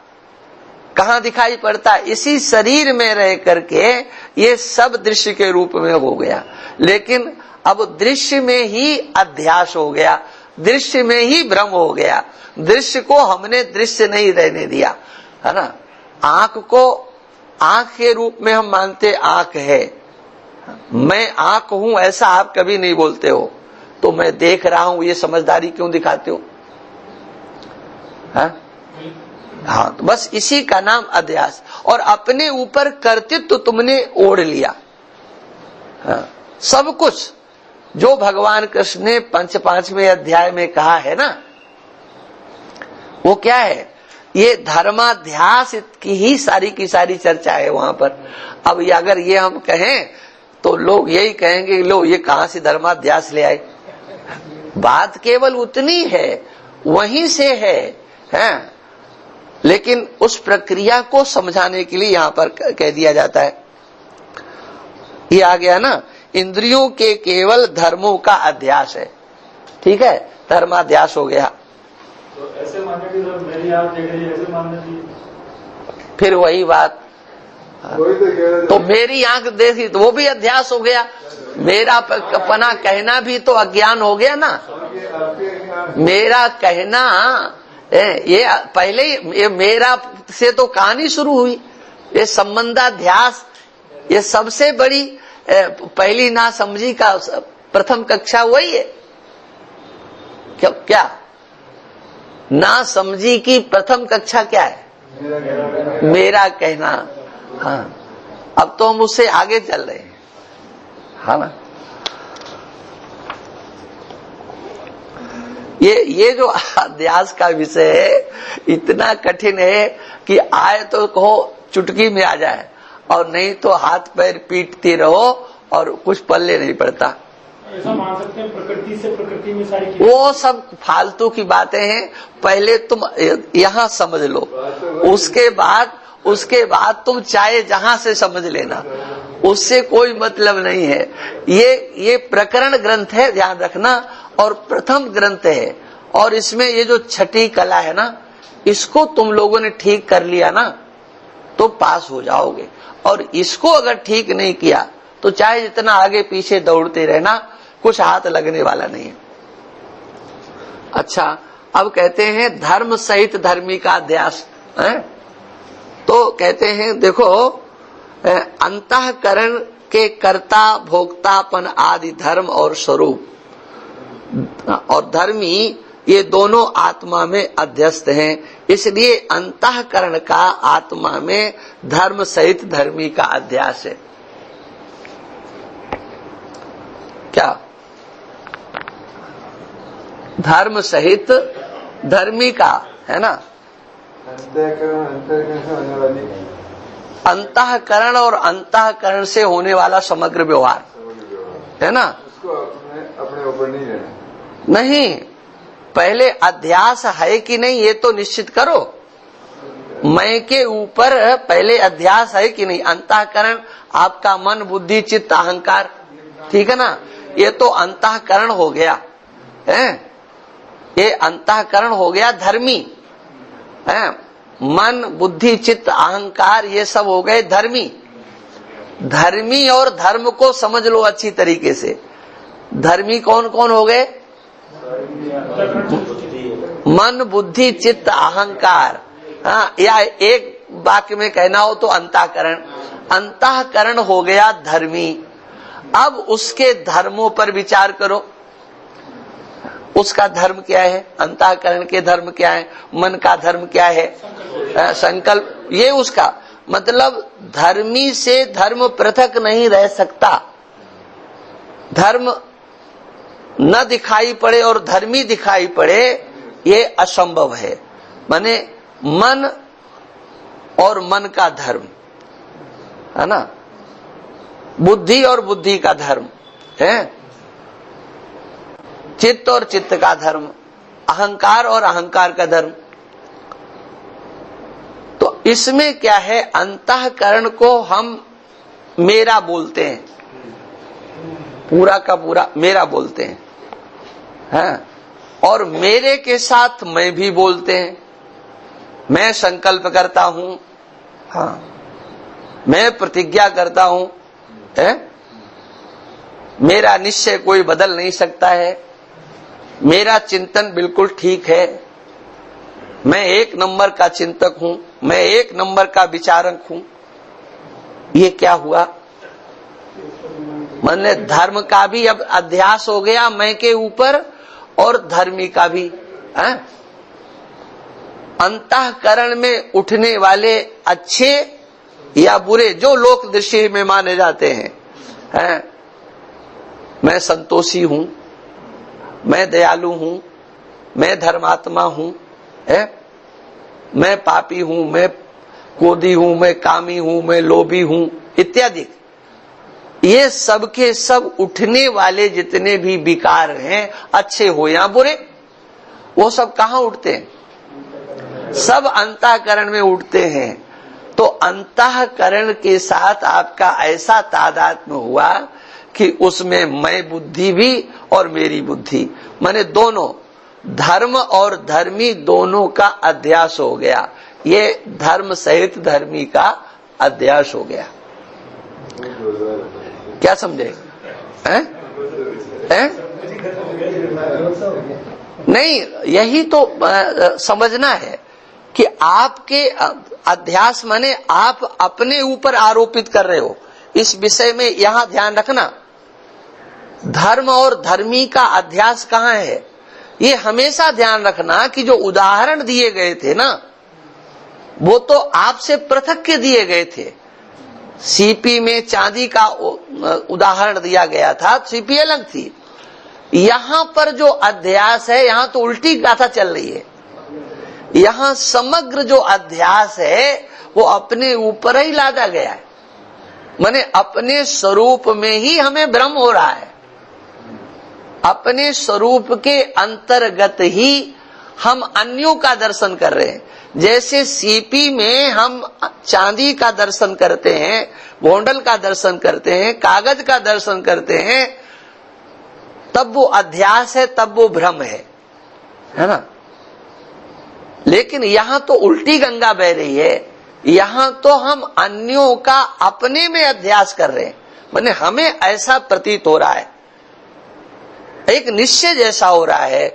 A: कहाँ दिखाई पड़ता? इसी शरीर में रह करके ये सब दृश्य के रूप में हो गया। लेकिन अब दृश्य में ही अध्यास हो गया, दृश्य में ही भ्रम हो गया। दृश्य को हमने दृश्य नहीं रहने दिया, है ना। आंख को आंख के रूप में हम मानते आंख है। मैं आंख हूं ऐसा आप कभी नहीं बोलते हो। तो मैं देख रहा हूं ये समझदारी क्यों दिखाते हो? हाँ, तो बस इसी का नाम अध्यास। और अपने ऊपर कर्तृत्व तुमने ओढ़ लिया। हाँ, सब कुछ जो भगवान कृष्ण ने 5वें अध्याय में कहा है ना, वो क्या है? ये धर्माध्यास की ही सारी की सारी चर्चा है वहां पर। अब अगर ये हम कहें तो लोग यही कहेंगे, लो ये कहां से धर्माध्यास ले आए। बात केवल उतनी है, वहीं से है, हैं? लेकिन उस प्रक्रिया को समझाने के लिए यहां पर कह दिया जाता है। ये आ गया ना, इंद्रियों के केवल धर्मों का अध्यास है। ठीक है, धर्माध्यास हो गया।
B: तो ऐसे मानने की जरूरत, मेरी आंख देख रही है ऐसे मानने की,
A: फिर वही बात, तो मेरी आंख देखी तो वो भी अध्यास हो गया। मेरा अपना कहना भी तो अज्ञान हो गया ना। मेरा कहना ये पहले ये मेरा से तो कहानी शुरू हुई। ये संबंधाध्यास, ये सबसे बड़ी पहली ना समझी का प्रथम कक्षा वही है। क्या ना समझी की प्रथम कक्षा क्या है? मेरा कहना। हाँ, अब तो हम उससे आगे चल रहे हैं, हाँ ना। ये जो अध्यास का विषय है इतना कठिन है कि आए तो कहो चुटकी में आ जाए, और नहीं तो हाथ पैर पीटते रहो और कुछ पल्ले नहीं पड़ता।
B: ऐसा मान सकते हैं प्रकृति से प्रकृति में सारी,
A: वो सब फालतू की बातें हैं। पहले तुम यहाँ समझ लो, उसके बाद तुम चाहे जहां से समझ लेना, उससे कोई मतलब नहीं है। ये प्रकरण ग्रंथ है, ध्यान रखना, और प्रथम ग्रंथ है। और इसमें ये जो छठी कला है ना, इसको तुम लोगों ने ठीक कर लिया ना तो पास हो जाओगे। और इसको अगर ठीक नहीं किया तो चाहे जितना आगे पीछे दौड़ते रहना, कुछ हाथ लगने वाला नहीं है। अच्छा, अब कहते हैं धर्म सहित धर्मी का अध्यास है। तो कहते हैं देखो, अंतःकरण के कर्ता भोक्तापन आदि धर्म और स्वरूप और धर्मी ये दोनों आत्मा में अध्यस्त हैं। इसलिए अंतःकरण का आत्मा में धर्म सहित धर्मी का अध्यास है। क्या? धर्म सहित धर्मी का है ना। अंतःकरण और अंतःकरण से होने वाला समग्र व्यवहार है ना।
D: उसको अपने ऊपर नहीं लेना।
A: नहीं, पहले अध्यास है कि नहीं ये तो निश्चित करो। मैं के ऊपर पहले अध्यास है कि नहीं। अंतःकरण आपका मन, बुद्धि, चित्त, अहंकार, ठीक है ना। ये तो अंतःकरण हो गया है। ये अंतःकरण हो गया धर्मी है। मन, बुद्धि, चित्त, अहंकार ये सब हो गए धर्मी। धर्मी और धर्म को समझ लो अच्छी तरीके से। धर्मी कौन कौन हो गए? मन, बुद्धि, चित्त, अहंकार। हाँ, या एक वाक्य में कहना हो तो अंतःकरण। अंतःकरण हो गया धर्मी। अब उसके धर्मों पर विचार करो। उसका धर्म क्या है, अंतःकरण के धर्म क्या है, मन का धर्म क्या है, संकल्प, ये उसका मतलब धर्मी से धर्म पृथक नहीं रह सकता। धर्म न दिखाई पड़े और धर्मी दिखाई पड़े, ये असंभव है। माने मन और मन का धर्म है ना, बुद्धि और बुद्धि का धर्म है, चित्त और चित्त का धर्म, अहंकार और अहंकार का धर्म। तो इसमें क्या है, अंतःकरण को हम मेरा बोलते हैं, पूरा का पूरा मेरा बोलते हैं, हाँ? और मेरे के साथ मैं भी बोलते हैं। मैं संकल्प करता हूं, हाँ, मैं प्रतिज्ञा करता हूं, है? मेरा निश्चय कोई बदल नहीं सकता है, मेरा चिंतन बिल्कुल ठीक है, मैं एक नंबर का चिंतक हूं, मैं एक नंबर का विचारक हूं। ये क्या हुआ, मैंने धर्म का भी अब अध्यास हो गया मैं के ऊपर और धर्मी का भी, है? अंतःकरण में उठने वाले अच्छे या बुरे जो लोक दृष्टि में माने जाते हैं, मैं संतोषी हूं, मैं दयालु हूं, मैं धर्मात्मा हूं, मैं पापी हूं, मैं क्रोधी हूं, मैं कामी हूं, मैं लोभी हूं इत्यादि। ये सब के सब उठने वाले जितने भी विकार हैं, अच्छे हो या बुरे, वो सब कहाँ उठते हैं, सब अंतःकरण में उठते हैं। तो अंतःकरण के साथ आपका ऐसा तादात्म्य हुआ कि उसमें मैं बुद्धि भी और मेरी बुद्धि, माने दोनों धर्म और धर्मी दोनों का अध्यास हो गया। ये धर्म सहित धर्मी का अध्यास हो गया। क्या समझे? हैं? नहीं, यही तो समझना है कि आपके अध्यास माने आप अपने ऊपर आरोपित कर रहे हो। इस विषय में यहां ध्यान रखना, धर्म और धर्मी का अध्यास कहाँ है, ये हमेशा ध्यान रखना कि जो उदाहरण दिए गए थे ना, वो तो आपसे पृथक के दिए गए थे। सीपी में चांदी का उदाहरण दिया गया था, सीपी अलग थी। यहां पर जो अध्यास है, यहां तो उल्टी गाथा चल रही है। यहां समग्र जो अध्यास है वो अपने ऊपर ही लादा गया है, माने अपने स्वरूप में ही हमें भ्रम हो रहा है। अपने स्वरूप के अंतर्गत ही हम अन्यों का दर्शन कर रहे हैं। जैसे सीपी में हम चांदी का दर्शन करते हैं, गोंडल का दर्शन करते हैं, कागज का दर्शन करते हैं, तब वो अध्यास है, तब वो भ्रम है ना। लेकिन यहां तो उल्टी गंगा बह रही है, यहां तो हम अन्यों का अपने में अध्यास कर रहे हैं, माने हमें ऐसा प्रतीत हो रहा है, एक निश्चय जैसा हो रहा है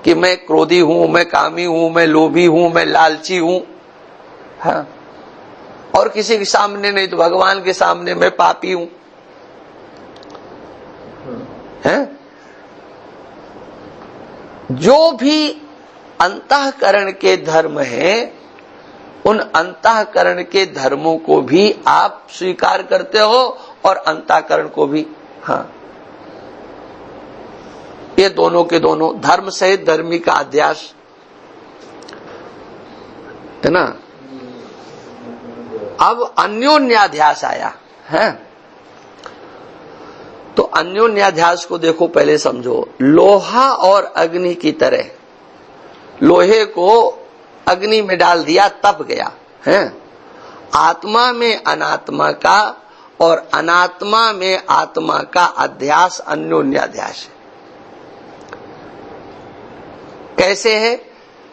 A: कि मैं क्रोधी हूं, मैं कामी हूं, मैं लोभी हूं, मैं लालची हूं, हाँ? और किसी के सामने नहीं तो भगवान के सामने मैं पापी हूं, हैं? जो भी अंतःकरण के धर्म हैं, उन अंतःकरण के धर्मों को भी आप स्वीकार करते हो और अंतःकरण को भी, हाँ, ये दोनों के दोनों धर्म सहित धर्मी का अध्यास है ना। अब अन्योन्याध्यास आया है, तो अन्योन्याध्यास को देखो, पहले समझो। लोहा और अग्नि की तरह, लोहे को अग्नि में डाल दिया, तप गया है। आत्मा में अनात्मा का और अनात्मा में आत्मा का अध्यास अन्योन्याध्यास है। कैसे है?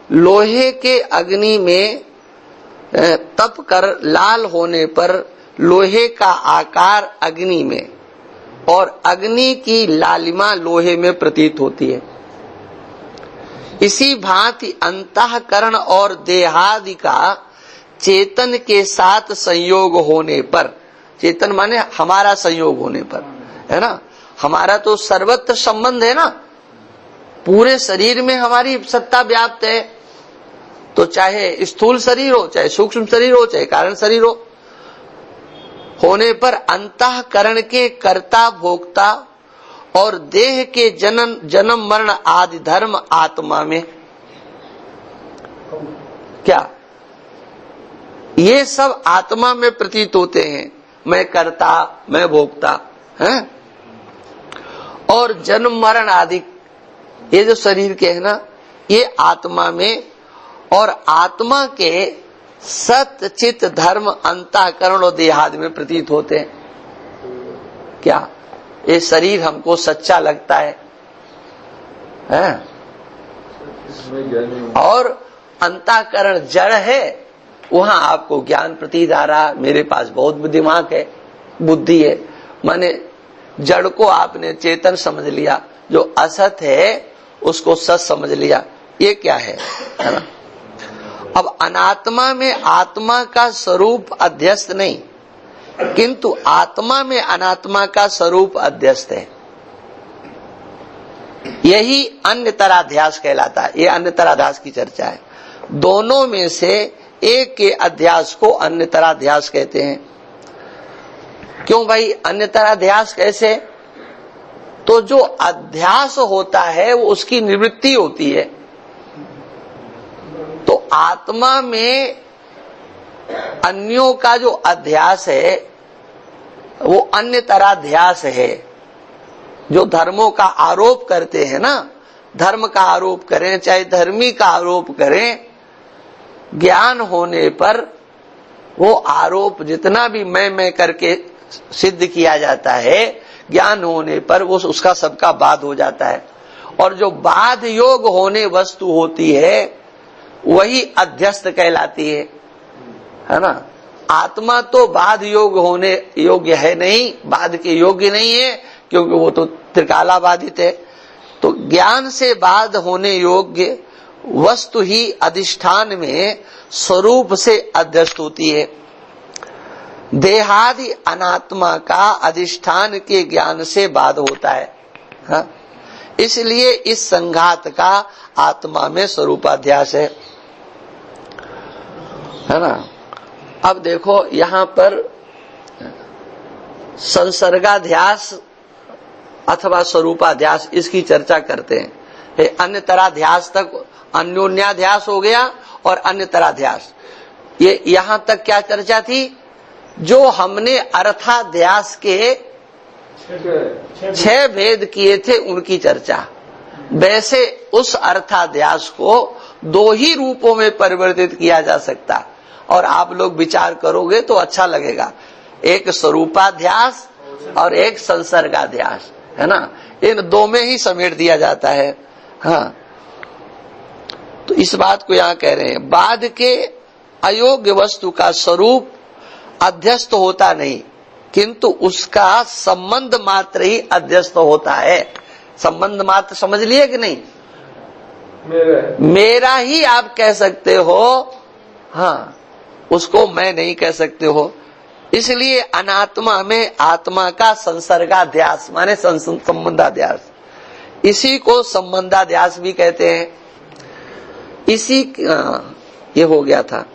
A: लोहे के अग्नि में तप कर लाल होने पर लोहे का आकार अग्नि में और अग्नि की लालिमा लोहे में प्रतीत होती है। इसी भांति अंतःकरण और देहादि का चेतन के साथ संयोग होने पर चेतन माने हमारा संयोग होने पर, है ना। हमारा तो सर्वत्र संबंध है ना, पूरे शरीर में हमारी सत्ता व्याप्त है। तो चाहे स्थूल शरीर हो, चाहे सूक्ष्म शरीर हो, चाहे कारण शरीर हो, होने पर अंतःकरण के कर्ता भोक्ता और देह के जन्म मरण आदि धर्म आत्मा में, क्या ये सब आत्मा में प्रतीत होते हैं। मैं कर्ता, मैं भोक्ता है। और जन्म मरण आदि ये जो शरीर के है ना, ये आत्मा में, और आत्मा के सत चित धर्म अंतःकरण और देहादि में प्रतीत होते हैं। क्या ये शरीर हमको सच्चा लगता है? और अंतःकरण जड़ है, वहां आपको ज्ञान प्रतीत आ रहा, मेरे पास बहुत दिमाग है, बुद्धि है, माने जड़ को आपने चेतन समझ लिया, जो असत है उसको सत समझ लिया। ये क्या है ना। अब अनात्मा में आत्मा का स्वरूप अध्यस्त नहीं, किंतु आत्मा में अनात्मा का स्वरूप अध्यस्त है। यही अन्यतराध्यास कहलाता है। ये अन्यतराध्यास की चर्चा है। दोनों में से एक के अध्यास को अन्यतराध्यास कहते हैं। क्यों भाई अन्यतराध्यास कैसे? तो जो अध्यास होता है वो उसकी निवृत्ति होती है। तो आत्मा में अन्यों का जो अध्यास है वो अन्यतराध्यास है। जो धर्मों का आरोप करते हैं ना, धर्म का आरोप करें चाहे धर्मी का आरोप करें, ज्ञान होने पर वो आरोप जितना भी मैं करके सिद्ध किया जाता है, ज्ञान होने पर वो उसका सबका बाध हो जाता है। और जो बाध योग होने वस्तु होती है वही अध्यस्त कहलाती है ना। आत्मा तो बाध योग होने योग्य है नहीं, बाध के योग्य नहीं है, क्योंकि वो तो त्रिकाला बाधित है। तो ज्ञान से बाध होने योग्य वस्तु ही अधिष्ठान में स्वरूप से अध्यस्त होती है। देहादि अनात्मा का अधिष्ठान के ज्ञान से बाध होता है, हाँ? इसलिए इस संघात का आत्मा में स्वरूपाध्यास है ना। अब देखो यहां पर संसर्गाध्यास अथवा स्वरूपाध्यास, इसकी चर्चा करते हैं। अन्यतराध्यास तक अन्योन्याध्यास हो गया और अन्यतराध्यास, ये यहां तक क्या चर्चा थी? जो हमने अर्थाध्यास के 6 भेद किए थे उनकी चर्चा। वैसे उस अर्थाध्यास को 2 ही रूपों में परिवर्तित किया जा सकता, और आप लोग विचार करोगे तो अच्छा लगेगा। एक स्वरूपाध्यास और एक संसर्गाध्यास, है ना। इन 2 में ही समेट दिया जाता है, हाँ। तो इस बात को यहां कह रहे हैं, बाध के अयोग्य वस्तु का स्वरूप अध्यस्त होता नहीं, किंतु उसका संबंध मात्र ही अध्यस्त होता है। संबंध मात्र समझ लिए कि नहीं? मेरा ही आप कह सकते हो, हाँ, उसको मैं नहीं कह सकते हो। इसलिए अनात्मा में आत्मा का संसर्गाध्यास माने संबंधाध्यास, इसी को संबंधाध्यास भी कहते हैं। इसी ये हो गया था।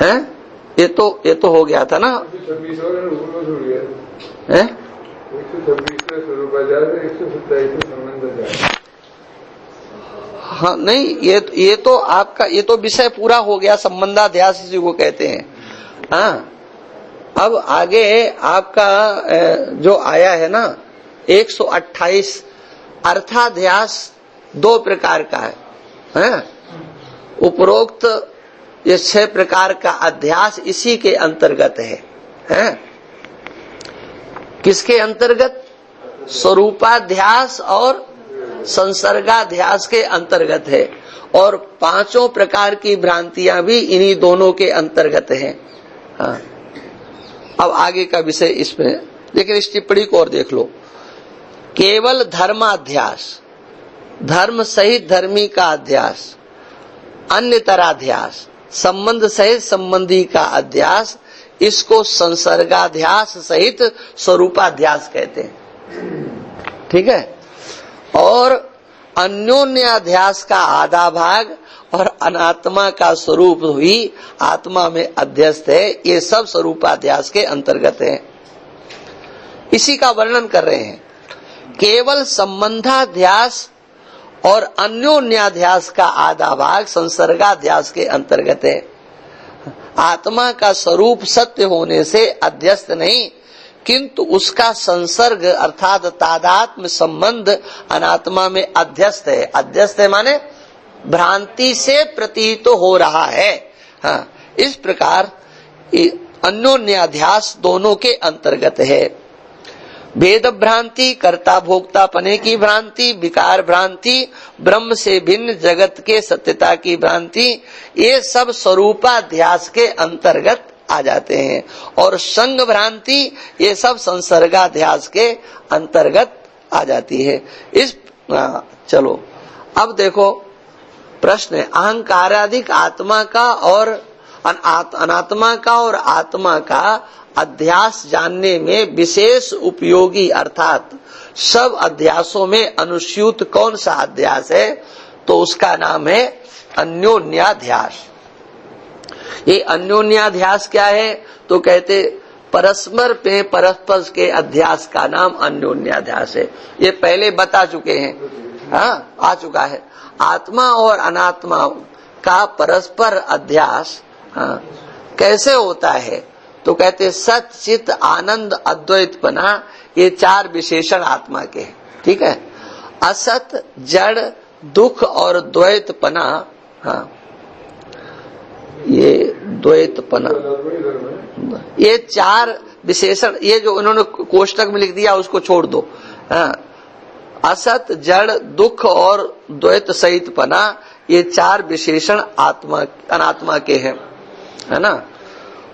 A: हैं? ये तो हो गया था ना।
D: 126 और
A: हैं?
D: 126 में स्वरूपाध्यास, 127 संबंधाध्यास।
A: हाँ नहीं, ये तो आपका ये तो विषय पूरा हो गया, संबंधाध्यास इसी को कहते हैं, हाँ। अब आगे आपका जो आया है ना 128 अर्थाध्यास 2 प्रकार का है। उपरोक्त ये 6 प्रकार का अध्यास इसी के अंतर्गत है। किसके अंतर्गत? स्वरूपाध्यास और संसर्गाध्यास के अंतर्गत है। और 5 प्रकार की भ्रांतियां भी इन्हीं दोनों के अंतर्गत हैं, हाँ। अब आगे का विषय इसमें, लेकिन इस टिप्पणी को और देख लो। केवल धर्माध्यास, धर्म सहित धर्मी का अध्यास, अन्यतराध्यास संबंध सहित संबंधी का अध्यास, इसको संसर्गाध्यास सहित स्वरूपाध्यास कहते हैं। ठीक है। और अन्योन्याध्यास का आधा भाग और अनात्मा का स्वरूप हुई आत्मा में अध्यस्त है, ये सब स्वरूपाध्यास के अंतर्गत है। इसी का वर्णन कर रहे हैं। केवल संबंधाध्यास और अन्योन्याध्यास का आधा भाग संसर्गाध्यास के अंतर्गत है। आत्मा का स्वरूप सत्य होने से अध्यस्त नहीं, किंतु उसका संसर्ग अर्थात तादात्म्य संबंध अनात्मा में अध्यस्त है। अध्यस्त है माने भ्रांति से प्रतीत हो रहा है। हाँ, इस प्रकार अन्योन्याध्यास दोनों के अंतर्गत है। भेद भ्रांति, कर्ता भोक्ता पने की भ्रांति, विकार भ्रांति, ब्रह्म से भिन्न जगत के सत्यता की भ्रांति, ये सब स्वरूपाध्यास के अंतर्गत आ जाते हैं। और संग भ्रांति, ये सब संसर्गाध्यास के अंतर्गत आ जाती है। चलो अब देखो प्रश्न है, अहंकाराधिक आत्मा का और अनात्मा का और आत्मा का अध्यास जानने में विशेष उपयोगी अर्थात सब अध्यासों में अनुस्यूत कौन सा अध्यास है? तो उसका नाम है अन्योन्याध्यास। ये अन्योन्याध्यास क्या है? तो कहते परस्पर पे परस्पर के अध्यास का नाम अन्योन्याध्यास है। ये पहले बता चुके हैं। हाँ, आ चुका है। आत्मा और अनात्मा का परस्पर अध्यास कैसे होता है? तो कहते सत चित आनंद अद्वैतपना, ये चार विशेषण आत्मा के। ठीक है। असत, जड़, दुख और द्वैतपना। हाँ, ये द्वैतपना, ये चार विशेषण, ये जो उन्होंने कोष्टक में लिख दिया उसको छोड़ दो। हाँ, असत, जड़, दुख और द्वैत सहितपना, ये चार विशेषण आत्मा अनात्मा के हैं, है ना।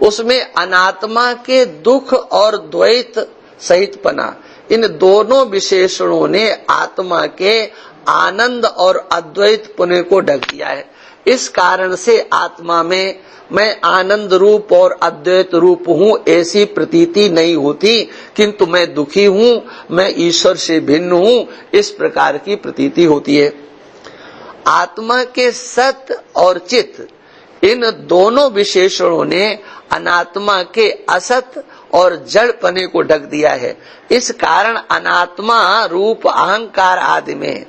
A: उसमें अनात्मा के दुख और द्वैत सहितपना, इन दोनों विशेषणों ने आत्मा के आनंद और अद्वैत पुण्य को ढक दिया है। इस कारण से आत्मा में मैं आनंद रूप और अद्वैत रूप हूँ ऐसी प्रतीति नहीं होती, किंतु मैं दुखी हूँ, मैं ईश्वर से भिन्न हूँ, इस प्रकार की प्रतीति होती है। आत्मा के सत और चित, इन दोनों विशेषणों ने अनात्मा के असत और जड़पने को ढक दिया है। इस कारण अनात्मा रूप अहंकार आदि में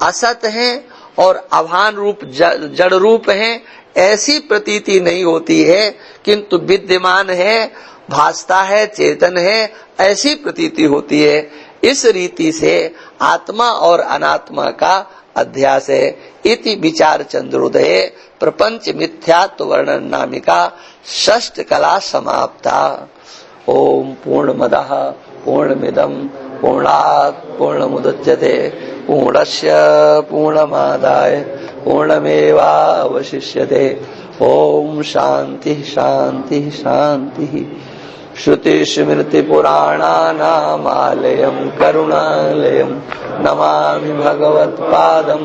A: असत है और अभान रूप जड़ रूप है ऐसी प्रतीति नहीं होती है, किंतु विद्यमान है, भासता है, चेतन है, ऐसी प्रतीति होती है। इस रीति से आत्मा और अनात्मा का अध्यास है। इति विचार चंद्रोदय प्रपंच मिथ्यात्व वर्णन नामिका षष्ठ कला समाप्ता। ओम पूर्णमदः पूर्णमिदं पूर्णात् पूर्णमुदच्यते पूर्णस्य पूर्णमादाय पूर्णमेवावशिष्यते। ओम शांति शांति शांति। श्रुति स्मृति पुराणानामालयं करुणालयं नमामि भगवत्पादं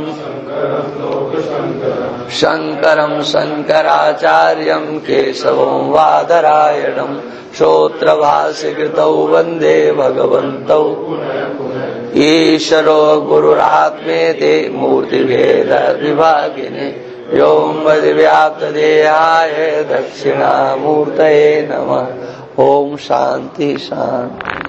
A: शंकरं शंकराचार्यं केशवं वादरायणं श्रोत्रभाष्यकृतौ वन्दे भगवन्तौ ईश्वरो गुरुरात्मेति मूर्तिभेद विभागिने व्योमवद्व्याप्तदेहाय दक्षिणामूर्तये नमः। ओम शांति शांति।